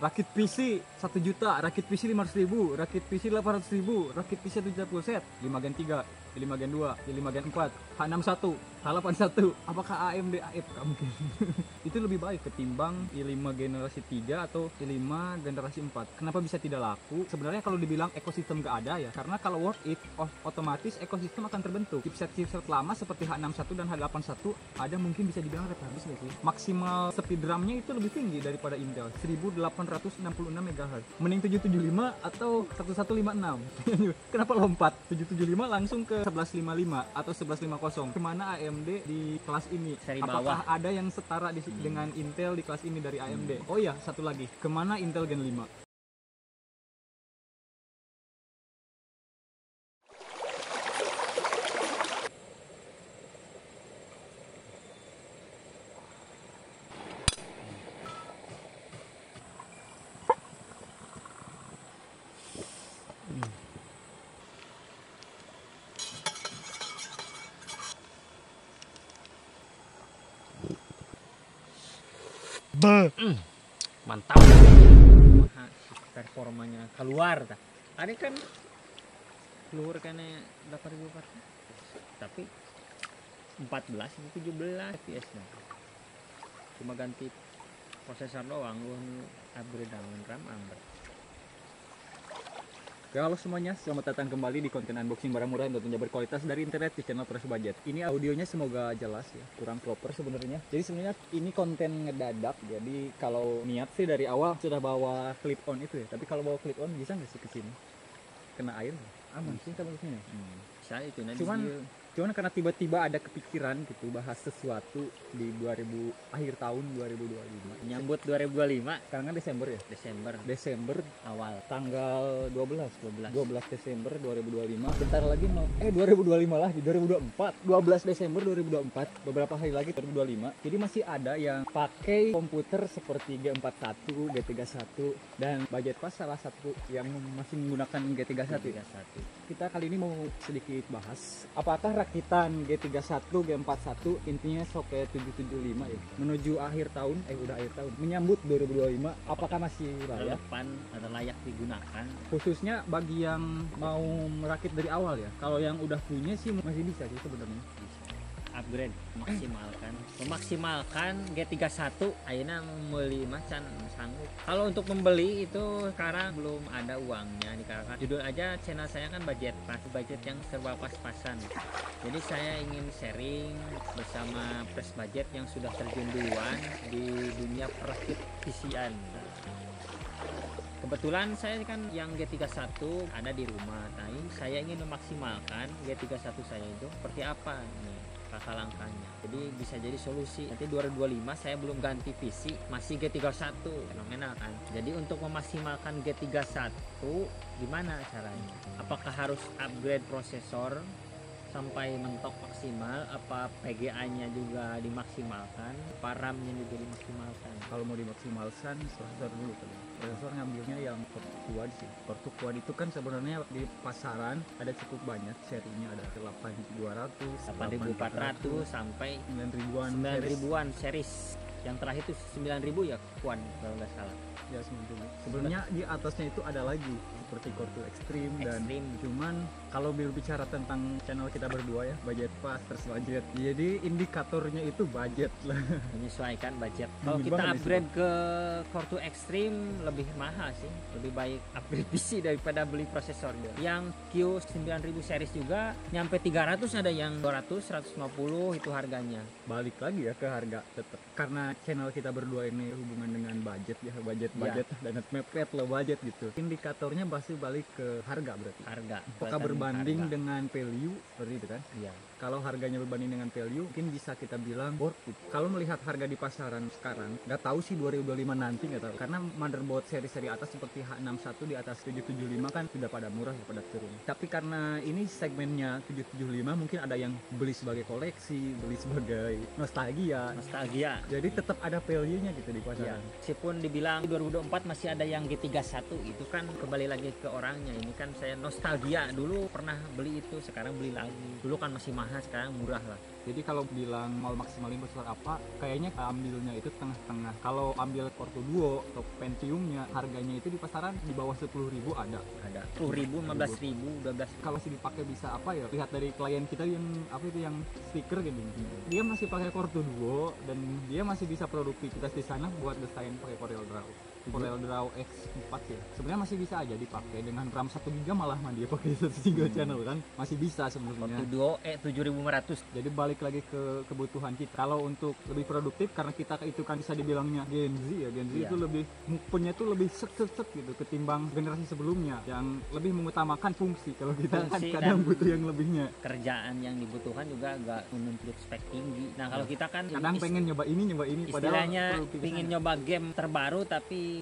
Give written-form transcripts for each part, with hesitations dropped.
Rakit PC 1 juta, rakit PC 500.000, rakit PC 800.000, rakit PC 70 set, 5 Gen 3, 5 Gen 2, 5 Gen 4, H61, H81. Apakah AMD AFK mungkin? Itu lebih baik ketimbang i5 generasi 3 atau i5 generasi 4. Kenapa bisa tidak laku? Sebenarnya kalau dibilang ekosistem gak ada ya, karena kalau worth it, otomatis ekosistem akan terbentuk. Chipset lama seperti H61 dan H81 ada mungkin bisa dibilang habis gak sih? Maksimal speed RAM-nya itu lebih tinggi daripada Intel, 1866 MHz. Mending 775 atau 1156. Kenapa lompat? 775 langsung ke 1155 atau 1150. Kemana AMD di kelas ini? Seri Apakah bawah. ada yang setara dengan Intel di kelas ini dari AMD? Oh iya, satu lagi. Kemana Intel Gen 5? Mantap. Maha performanya keluar ta. Tadi kan keluar karena 8.400 tapi 14 ini 17 fps nah. Cuma ganti prosesor doang, lu upgrade dengan RAM amber. Oke, halo semuanya, selamat datang kembali di konten unboxing barang murah dan tentunya berkualitas dari internet di channel Fresh Budget. Ini audionya semoga jelas ya, kurang proper sebenarnya. Jadi sebenarnya ini konten ngedadak, jadi kalau niat sih dari awal sudah bawa clip on itu ya. Tapi kalau bawa clip on bisa nggak sih ke sini? Kena air? Aman sih kita bagusnya. Saya itu nanti Cuman karena tiba-tiba ada kepikiran gitu bahas sesuatu di akhir tahun 2025. nyambut 2025 Sekarang kan Desember ya? Desember awal tanggal 12 Desember 2025. Bentar lagi mau 2025 lah, di 2024. 12 Desember 2024, beberapa hari lagi 2025. Jadi masih ada yang pakai komputer seperti G41, G31 dan budget pas salah satu yang masih menggunakan G31. Kita kali ini mau sedikit bahas apakah rakitan G31, G41 intinya sok kayak 775 ya. Menuju akhir tahun, udah akhir tahun, menyambut 2025, apakah masih layak? relevan atau layak digunakan. Khususnya bagi yang mau merakit dari awal ya. Kalau yang udah punya sih masih bisa sih sebenarnya. Upgrade memaksimalkan G31 ayeuna meuli macan sanggup. Kalau untuk membeli itu sekarang belum ada uangnya di kakak. Judul aja channel saya kan budget yang serba pas-pasan. Jadi saya ingin sharing bersama Fresh Budget yang sudah terjun duluan di dunia perakit PC-an. Kebetulan saya kan yang G31 ada di rumah. Nah, saya ingin memaksimalkan G31 saya itu seperti apa nih langkah-langkahnya. Jadi bisa jadi solusi. Nanti 2025 saya belum ganti PC, masih G31. Fenomenal kan? Jadi untuk memaksimalkan G31 gimana caranya? Apakah harus upgrade prosesor sampai mentok maksimal, apa PGA-nya juga dimaksimalkan, apa RAM-nya juga dimaksimalkan? Kalau mau dimaksimalkan prosesor dulu kali. Prosesor ngambilnya yang Core Quad sih. Core Quad itu kan sebenarnya di pasaran ada cukup banyak, serinya ada 8200, 8400 sampai 9000-an. 9000-an series. Yang terakhir itu 9000 ya Quad kalau nggak salah. Ya 9000. Sebenarnya di atasnya itu ada lagi seperti Core 2 Extreme dan cuman kalau berbicara tentang channel kita berdua ya, budget pas terus budget. Jadi indikatornya itu budget lah. Menyesuaikan budget. Kalau kita upgrade ke Core 2 Extreme lebih mahal sih. Lebih baik upgrade PC daripada beli prosesornya. Yang Q9000 series juga nyampe 300, ada yang 200, 150 itu harganya. Balik lagi ya ke harga tetap. Karena channel kita berdua ini hubungan dengan budget ya, budget dan mepet lo budget gitu. Indikatornya pasti balik ke harga berarti. Harga. Apakah berbanding dengan value seperti itu kan? Iya. Kalau harganya berbanding dengan value, mungkin bisa kita bilang worth it. Kalau melihat harga di pasaran sekarang, nggak tahu sih 2025 nanti nggak tahu. Karena motherboard seri-seri atas seperti H61 di atas 775 kan sudah pada murah ya, pada turun. Tapi karena ini segmennya 775, mungkin ada yang beli sebagai koleksi, beli sebagai nostalgia. Jadi tetap ada value-nya gitu di pasaran. Meskipun dibilang 2024 masih ada yang G31, itu kan kembali lagi ke orangnya. Ini kan saya nostalgia, dulu pernah beli itu, sekarang beli lagi. Dulu kan masih mahal, sekarang murah lah. Jadi kalau bilang mau maksimalin prosesor apa, kayaknya ambilnya itu tengah-tengah. Kalau ambil Core 2 Duo atau Pentiumnya, harganya itu di pasaran di bawah 10.000 ada. 10.000, 15.000, 12. Kalau masih dipakai bisa apa ya? Lihat dari klien kita yang apa itu yang stiker gitu. Dia masih pakai Core 2 Duo dan dia masih bisa produktivitas di sana buat desain pakai CorelDRAW. CorelDRAW X4 ya. Sebenarnya masih bisa aja dipakai dengan RAM 1 GB malah dia pakai satu single channel kan. Masih bisa sebenarnya. Core 2 Duo 7.500. Jadi balik lagi ke kebutuhan kita. Kalau untuk lebih produktif karena kita itu kan bisa dibilangnya Gen Z ya. Gen Z Iya. itu lebih move-nya itu lebih set gitu ketimbang generasi sebelumnya yang lebih mengutamakan fungsi. Kalau kita kan Fungsi kadang dan butuh yang lebihnya. Kerjaan yang dibutuhkan juga agak menuntut spek tinggi. Nah, kalau kita kan Kadang pengen nyoba ini istilahnya produktivitasnya- pingin nyoba game terbaru tapi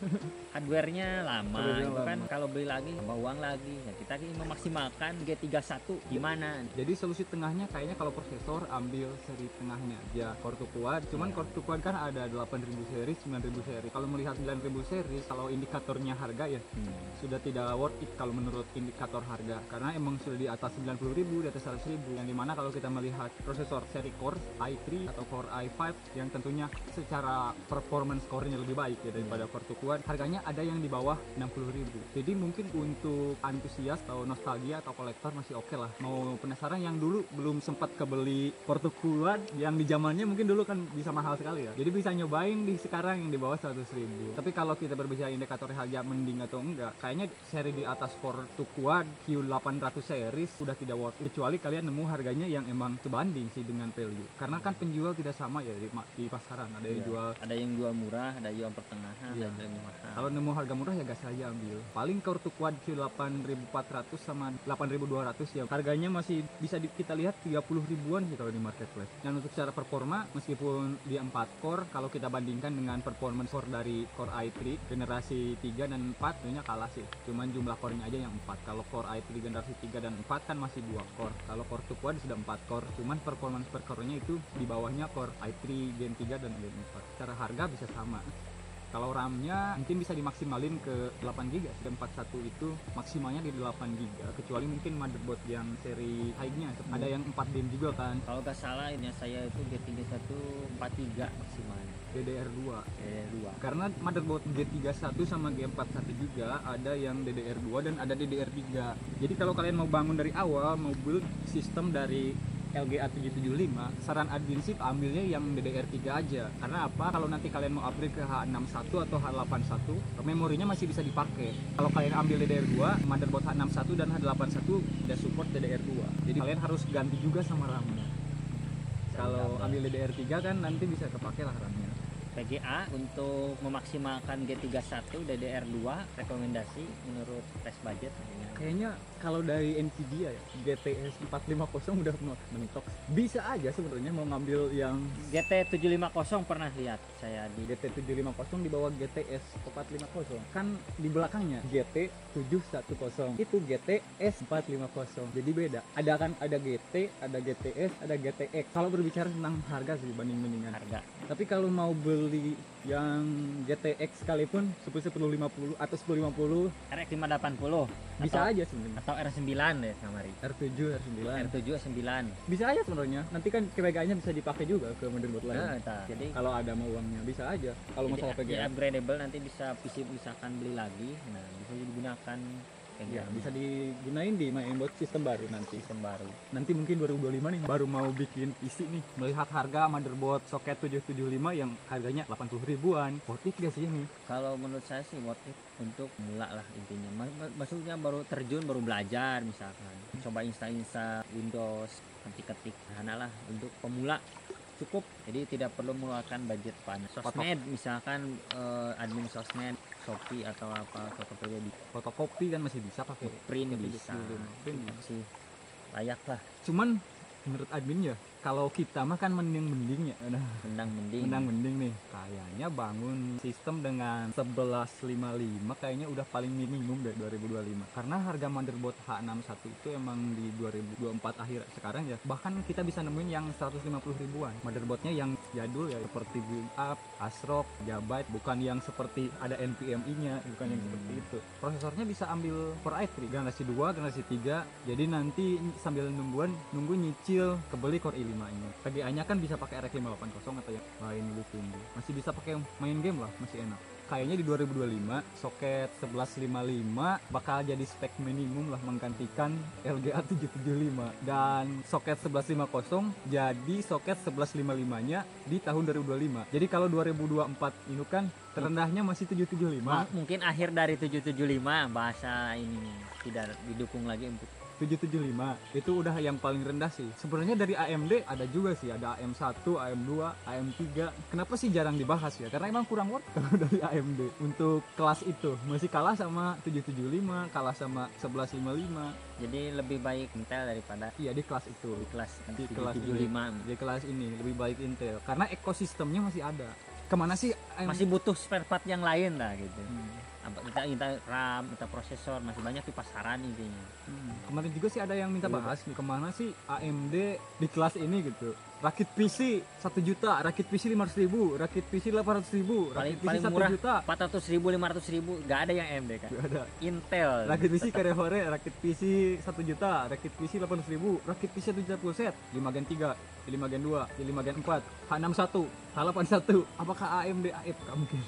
hardware-nya lama. Hardware-nya Itu kan lama. kalau beli lagi tambah uang lagi. Nah, kita ingin memaksimalkan G31 gimana? Jadi solusi tengahnya kayaknya kalau prosesor ambil seri tengahnya aja Core 2 Quad. Cuman Iya. Core 2 Quad kan ada 8.000 seri, 9.000 seri. Kalau melihat 9.000 seri, kalau indikatornya harga ya sudah tidak worth it kalau menurut indikator harga karena emang sudah di atas 90.000, di atas 100.000 yang dimana kalau kita melihat prosesor seri Core i3 atau Core i5 yang tentunya secara performance core-nya lebih baik ya daripada Core 2 Quad, harganya ada yang di bawah 60.000. Jadi mungkin untuk antusias atau nostalgia atau kolektor masih oke lah. Mau penasaran yang dulu belum sempat kebeli Core 2 Quad yang di zamannya mungkin dulu kan bisa mahal sekali ya. Jadi bisa nyobain di sekarang yang di bawah 100.000. Tapi kalau kita berbicara indikator harga mending atau enggak, kayaknya seri di atas Core 2 Quad Q800 series sudah tidak worth it. Kecuali kalian nemu harganya yang emang sebanding sih dengan value. Karena kan penjual tidak sama ya di pasaran. Ada yang Iya. jual. Ada yang jual murah, ada yang pertengahan, Iya. ada yang mahal. Kalau nemu harga murah ya gas aja ambil. Paling Core 2 Quad Q8400 sama 8200 ya. Harganya masih bisa kita lihat 30 ribuan sih kalau di marketplace. Dan untuk secara performa meskipun dia 4 core, kalau kita bandingkan dengan performance core dari Core i3 generasi 3 dan 4 tentunya kalah sih. Cuman jumlah core-nya aja yang 4. Kalau Core i3 generasi 3 dan 4 kan masih 2 core. Kalau Core 2 Quad sudah 4 core. Cuman performance per core-nya itu di bawahnya Core i3 Gen 3 dan Gen 4. Secara harga bisa sama. Kalau RAM-nya mungkin bisa dimaksimalin ke 8 GB. Dan 41 itu maksimalnya di 8 GB. Kecuali mungkin motherboard yang seri high-nya. Ada yang 4 DIMM juga kan. Kalau nggak salah ini saya itu G31 43 maksimalnya. DDR2. DDR2. Karena motherboard G31 sama G41 juga ada yang DDR2 dan ada DDR3. Jadi kalau kalian mau bangun dari awal, mau build sistem dari LGA 775, saran admin sih ambilnya yang DDR3 aja. Karena apa? Kalau nanti kalian mau upgrade ke H61 atau H81, memorinya masih bisa dipakai. Kalau kalian ambil DDR2, motherboard H61 dan H81 udah support DDR2. Jadi kalian harus ganti juga sama RAM-nya. Kalau ambil DDR3 kan nanti bisa kepake lah RAM-nya. PGA untuk memaksimalkan G31 DDR2 rekomendasi menurut tes budget Kayaknya kalau dari Nvidia ya, GTX 450 udah mentok. Bisa aja sebenarnya mau ngambil yang GT 750 pernah lihat saya di GT 750 di bawah GTS 450. Kan di belakangnya GT 710. Itu GTS 450. Jadi beda. Ada GT, ada GTS, ada GTX. Kalau berbicara tentang harga sih banding-bandingan. harga. Tapi kalau mau beli yang GTX sekalipun 1050 atau 1050 RX 580 bisa atau, aja sebenarnya. atau R9 deh kamari. R7, R9. R7 9. Bisa aja sebenarnya. Nanti kan PGA-nya bisa dipakai juga ke motherboard lain. Nah, jadi Kalau ada mau uangnya bisa aja. Kalau masalah jadi PGA upgradable nanti bisa PC misalkan beli lagi. Nah, bisa digunakan ya, PGA bisa digunain di mainboard sistem baru nanti. sistem baru. Nanti mungkin 2025 nih baru mau bikin PC nih. Melihat harga motherboard socket 775 yang harganya 80 ribuan. Worth it gak sih ini? Kalau menurut saya sih worth it untuk mulai lah intinya. Maksudnya baru terjun, baru belajar misalkan. Coba insta Windows, ketik-ketik sederhana lah untuk pemula cukup. Jadi tidak perlu mengeluarkan budget panas. Sosmed misalkan admin sosmed, Shopee atau apa, Tokopedia di Fotokopi kan masih bisa pakai. print Tapi bisa. 75. Print bisa. Sih layak lah, Cuman menurut admin ya, kalau kita mah kan mending ya. Nah, mending. mending nih. Kayaknya bangun sistem dengan 1155 kayaknya udah paling minimum deh 2025. Karena harga motherboard H61 itu emang di 2024 akhir sekarang ya. Bahkan kita bisa nemuin yang 150 ribuan. Motherboardnya yang jadul ya seperti build up, ASRock, Gigabyte, bukan yang seperti ada NVMe-nya, bukan yang seperti itu. Prosesornya bisa ambil Core i3 generasi 2, generasi 3. Jadi nanti sambil nunggu nyicil kebeli Core i5 5-nya. VGA-nya kan bisa pakai RX 580 atau yang lain lebih tinggi. Masih bisa pakai main game lah, masih enak. Kayaknya di 2025 soket 1155 bakal jadi spek minimum lah menggantikan LGA 775, dan soket 1150 jadi soket 1155-nya di tahun 2025. Jadi kalau 2024 ini kan terendahnya masih 775. Mungkin akhir dari 775 bahasa ini tidak didukung lagi untuk 775 itu udah yang paling rendah sih. Sebenarnya dari AMD ada juga sih, ada AM1, AM2, AM3. Kenapa sih jarang dibahas ya? Karena emang kurang worth kalau dari AMD untuk kelas itu. Masih kalah sama 775, kalah sama 1155. jadi lebih baik Intel daripada Iya, di kelas itu. di kelas Di kelas 775. Di kelas ini lebih baik Intel karena ekosistemnya masih ada. Kemana sih Masih butuh spare part yang lain lah gitu. Hmm. Kita RAM, kita prosesor masih banyak di pasaran intinya. Kemarin juga sih ada yang minta bahas nih, kemana sih AMD di kelas ini gitu. Rakit PC 1 juta, rakit PC 500.000, rakit PC 800.000, rakit PC Paling 1 murah juta. 400.000, 500.000, nggak ada yang AMD kan. Gak ada. Intel. Rakit PC Karehore, rakit PC 1 juta, rakit PC 800.000, rakit PC 1 juta full set, 5 Gen 3, 5 Gen 2, 5 Gen 4, H61, H81. Apakah AMD AF? Gak mungkin.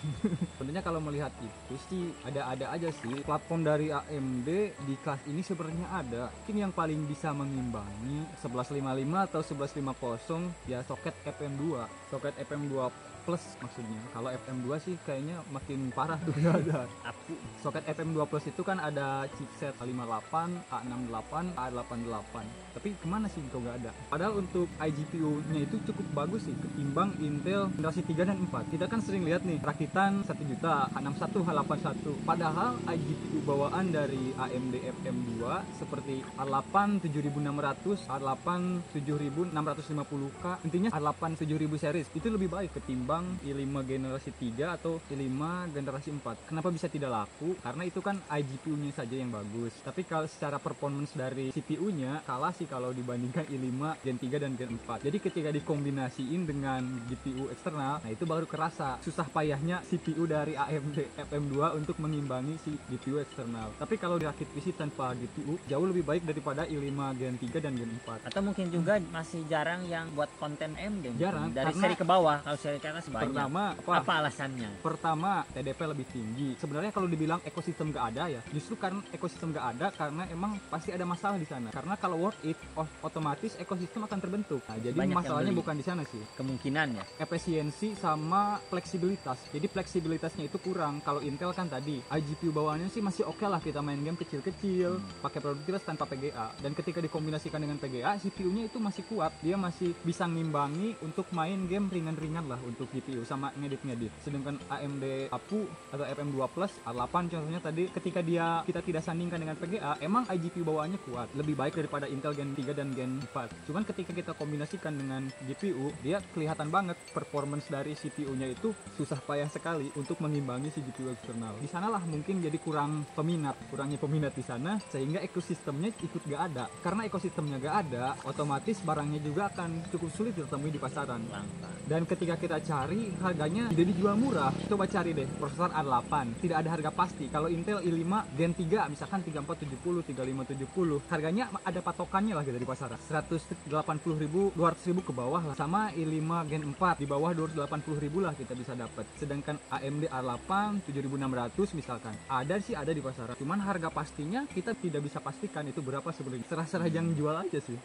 Sebenarnya kalau melihat itu sih ada-ada aja sih. Platform dari AMD di kelas ini sebenarnya ada. Mungkin yang paling bisa mengimbangi 1155 atau 1150 ya soket FM2. Soket FM2 plus maksudnya. Kalau FM2 sih kayaknya makin parah tuh ya ada. Aku Soket FM2 Plus itu kan ada chipset A58, A68, A88. Tapi kemana sih kok nggak ada? Padahal untuk iGPU-nya itu cukup bagus sih ketimbang Intel generasi 3 dan 4. Kita kan sering lihat nih rakitan 1 juta, A61, H81. Padahal iGPU bawaan dari AMD FM2 seperti A8 7600, A8 7650K, intinya A8 7000 series itu lebih baik ketimbang i5 generasi 3 atau i5 generasi 4. Kenapa bisa tidak laku? Karena itu kan iGPU-nya saja yang bagus. Tapi kalau secara performance dari CPU-nya kalah sih kalau dibandingkan i5 Gen 3 dan Gen 4. Jadi ketika dikombinasiin dengan GPU eksternal, nah itu baru kerasa susah payahnya CPU dari AMD FM2 untuk mengimbangi si GPU eksternal. Tapi kalau dirakit PC tanpa GPU jauh lebih baik daripada i5 Gen 3 dan Gen 4. atau mungkin juga masih jarang yang buat konten AMD. Jarang, Dari karena seri ke bawah, kalau seri ke atas banyak. Pertama, Apa alasannya? Pertama, TDP lebih tinggi. Sebenarnya kalau dibilang ekosistem gak ada ya, justru karena ekosistem gak ada karena emang pasti ada masalah di sana. Karena kalau worth it, otomatis ekosistem akan terbentuk. Nah, jadi Banyak yang masalahnya beli. bukan di sana sih. Kemungkinan ya. Efisiensi sama fleksibilitas. Jadi fleksibilitasnya itu kurang. Kalau Intel kan tadi, iGPU bawaannya sih masih oke lah kita main game kecil-kecil, pakai produktivitas tanpa PGA. Dan ketika dikombinasikan dengan PGA, CPU-nya itu masih kuat. Dia masih bisa ngimbangi untuk main game ringan-ringan lah untuk GPU sama ngedit-ngedit. Sedangkan AMD APU atau FM2 Plus A8 contohnya tadi, ketika kita tidak sandingkan dengan PGA, emang iGPU bawaannya kuat, lebih baik daripada Intel Gen 3 dan Gen 4. Cuman ketika kita kombinasikan dengan GPU, dia kelihatan banget performance dari CPU-nya itu susah payah sekali untuk mengimbangi si GPU eksternal. Di sanalah mungkin jadi kurangnya peminat di sana, sehingga ekosistemnya ikut gak ada. Karena ekosistemnya gak ada, otomatis barangnya juga akan cukup sulit ditemui di pasaran. Langka. Dan ketika kita cari, harganya tidak dijual murah. Coba cari deh prosesor A8, tidak ada harga pasti. Kalau Intel i5 Gen 3 misalkan 3470, 3570, harganya ada patokannya lah gitu di pasaran. 180.000, 200.000 ke bawah lah. Sama i5 Gen 4 di bawah 280.000 lah kita bisa dapat. Sedangkan AMD A8 7600 misalkan, ada di pasaran. Cuman harga pastinya kita tidak bisa pastikan itu berapa sebenarnya. Serah-serah yang jual aja sih.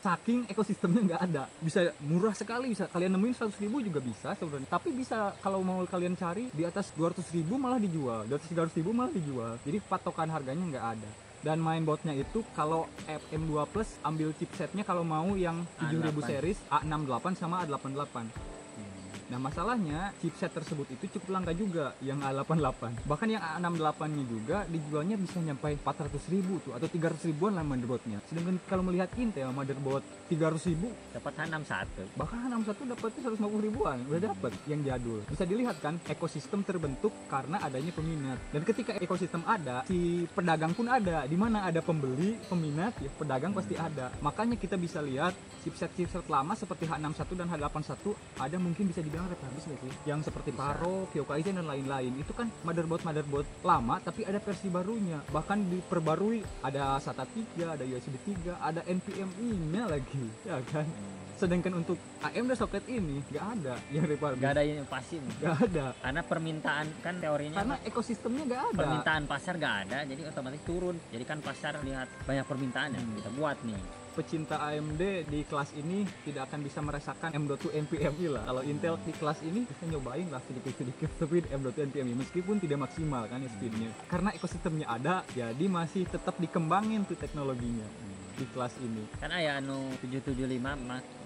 Saking ekosistemnya nggak ada, bisa murah sekali, bisa kalian nemuin 100.000 juga bisa sebenarnya. Tapi bisa kalau mau kalian cari di atas 200.000 malah dijual, di atas 300.000 malah dijual. Jadi patokan harganya nggak ada. Dan mainboardnya itu kalau FM2 Plus ambil chipsetnya kalau mau yang 7000 A8. series A68 sama A88. Nah masalahnya chipset tersebut itu cukup langka juga yang A88. Bahkan yang A68 nya juga dijualnya bisa nyampe 400.000 tuh atau 300.000-an lah motherboardnya. Sedangkan kalau melihat Intel motherboard 300.000 Dapat H61. bahkan A61 dapatnya 150.000-an udah dapat yang jadul. Bisa dilihat kan ekosistem terbentuk karena adanya peminat. Dan ketika ekosistem ada, si pedagang pun ada. Di mana ada pembeli, peminat, ya pedagang pasti ada. Makanya kita bisa lihat chipset lama seperti H61 dan H81 ada mungkin bisa dibilang habis nggak sih? Yang seperti Paro, Kyokaizen dan lain-lain itu kan motherboard lama tapi ada versi barunya. Bahkan diperbarui, ada SATA 3, ada USB 3, ada NVMe-nya lagi, ya kan? Sedangkan untuk AMD soket ini nggak ada yang refurbish. Nggak ada yang pasti nih. Nggak ada. Karena permintaan kan teorinya Karena ekosistemnya nggak ada. permintaan pasar nggak ada, jadi otomatis turun. Jadi kan pasar lihat banyak permintaan yang kita buat nih. Pecinta AMD di kelas ini tidak akan bisa merasakan M.2 NVMe lah. Kalau Intel di kelas ini bisa nyobain lah sedikit-sedikit speed M.2 NVMe meskipun tidak maksimal kan ya speednya. Karena ekosistemnya ada, jadi masih tetap dikembangin tuh teknologinya di kelas ini. Kan aya anu 775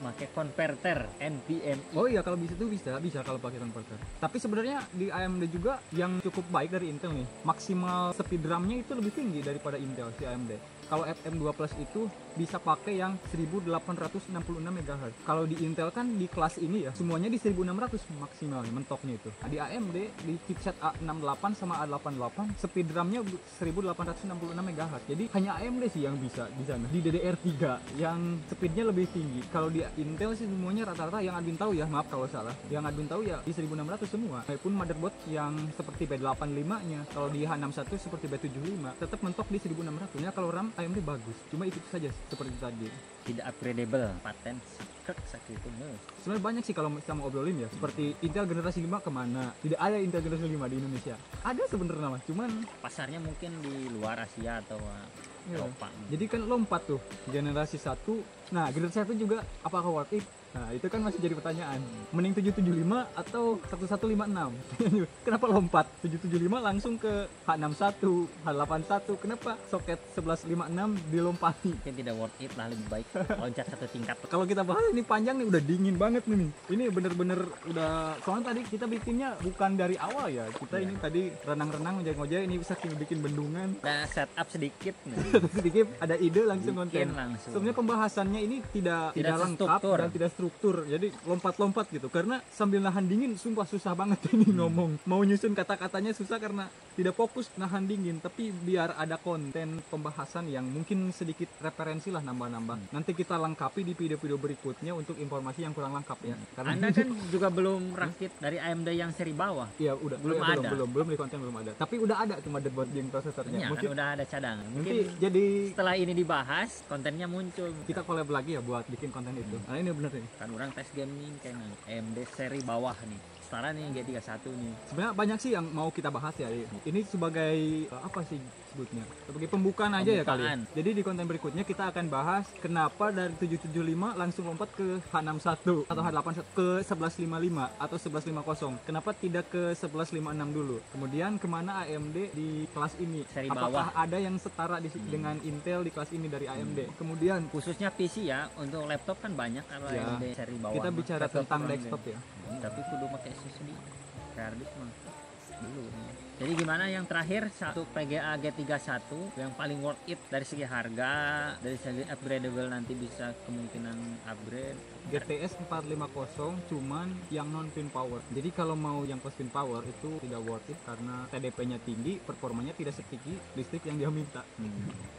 make converter NVMe. Oh iya, kalau bisa tuh bisa kalau pakai converter. Tapi sebenarnya di AMD juga yang cukup baik dari Intel nih, maksimal speed RAM-nya itu lebih tinggi daripada Intel si AMD. Kalau FM2 Plus itu bisa pakai yang 1866 MHz. Kalau di Intel kan di kelas ini ya semuanya di 1600 maksimalnya mentoknya itu. Nah, di AMD di chipset A68 sama A88 speed RAM-nya 1866 MHz. Jadi hanya AMD sih yang bisa di sana. Di DDR3 yang speednya lebih tinggi. Kalau di Intel sih semuanya rata-rata yang admin tahu ya, maaf kalau salah. Yang admin tahu ya di 1600 semua. Walaupun motherboard yang seperti B85-nya, kalau di H61 seperti B75 tetap mentok di 1600. Ya kalau RAM AMD bagus, cuma itu saja seperti tadi. Tidak upgradable, paten sakit itu. Sebenarnya banyak sih kalau kita mau obrolin ya, seperti Intel generasi 5 kemana? Tidak ada Intel generasi 5 di Indonesia. Ada sebenarnya mah, cuman Pasarnya mungkin di luar Asia atau ya. Eropa. Jadi kan lompat tuh generasi 1. Nah, generasi 1 juga apakah worth it? Nah, itu kan masih jadi pertanyaan. Mending 775 atau 1156? Kenapa lompat? 775 langsung ke H61, H81. Kenapa soket 1156 dilompati? Mungkin tidak worth it lah, lebih baik loncat satu tingkat. Kalau kita bahas ini panjang nih, udah dingin banget nih. Ini bener-bener udah, soalnya tadi kita bikinnya bukan dari awal ya. Kita ini tadi renang-renang ngojek-ngojek, ini bisa bikin bendungan. Nah, setup sedikit nih. Sedikit ada ide langsung Bikin konten. langsung. Sebenarnya pembahasannya ini tidak lengkap struktur. dan tidak struktur. Jadi lompat-lompat gitu. Karena sambil nahan dingin sumpah susah banget ini ngomong. Mau nyusun kata-katanya susah karena tidak fokus nahan dingin. Tapi biar ada konten pembahasan yang mungkin sedikit referensi lah nambah-nambah. Nanti kita lengkapi di video-video berikutnya untuk informasi yang kurang lengkap ya. Karena Anda kan juga belum rakit dari AMD yang seri bawah. Iya udah Belum ada. belum di konten belum ada. Tapi udah ada tuh motherboard yang prosesornya. Ya, Mungkin kan udah ada cadangan. nanti Mungkin jadi setelah ini dibahas, kontennya muncul. kita collab lagi ya buat bikin konten itu. Nah ini bener nih. Kan orang tes gaming kayak AMD seri bawah nih. Setara nih G31 nih. Sebenarnya banyak sih yang mau kita bahas ya. Ini sebagai apa sih sebutnya? Sebagai pembukaan aja ya kali. Pembukaan. Jadi di konten berikutnya kita akan bahas kenapa dari 775 langsung lompat ke H61 atau H81 ke 1155 atau 1150. Kenapa tidak ke 1156 dulu? Kemudian kemana AMD di kelas ini? Seri Apakah bawah. ada yang setara dengan Intel di kelas ini dari AMD? Kemudian Khususnya PC ya, untuk laptop kan banyak kalau Ya, AMD seri bawah. kita mah. bicara Laptop tentang AMD. desktop ya. Tapi kudu pakai SSD. Hard disk mah dulu. Jadi gimana yang terakhir, satu PGA G31 yang paling worth it dari segi harga, dari segi upgradable, nanti bisa kemungkinan upgrade. GTS 450 cuman yang non pin power. Jadi kalau mau yang plus pin power itu tidak worth it karena TDP-nya tinggi, performanya tidak setinggi listrik yang dia minta.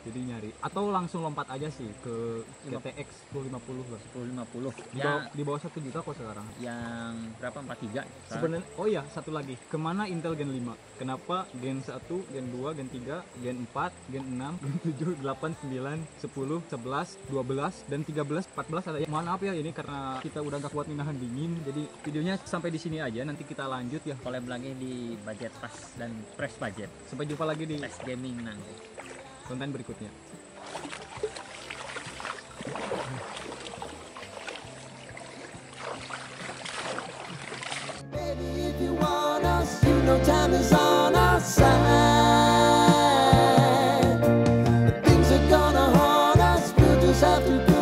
Jadi nyari atau langsung lompat aja sih ke GTX 1050 lah. 1050 Di bawah 1 juta kok sekarang. yang berapa, 43 Sebenarnya oh iya, satu lagi. Kemana Intel Gen 5? Kenapa Gen 1, Gen 2, Gen 3, Gen 4, Gen 6, Gen 7, 8, 9, 10, 11, 12 dan 13, 14 ada ya. Mohon maaf ya ini karena kita udah gak kuat nih nahan dingin. Jadi videonya sampai di sini aja, nanti kita lanjut ya. collab lagi di budget pas dan fresh budget Sampai jumpa lagi di tes gaming nanti. konten berikutnya. Baby, if you want us, you know time is on our side. Things are gonna haunt us, we'll just have to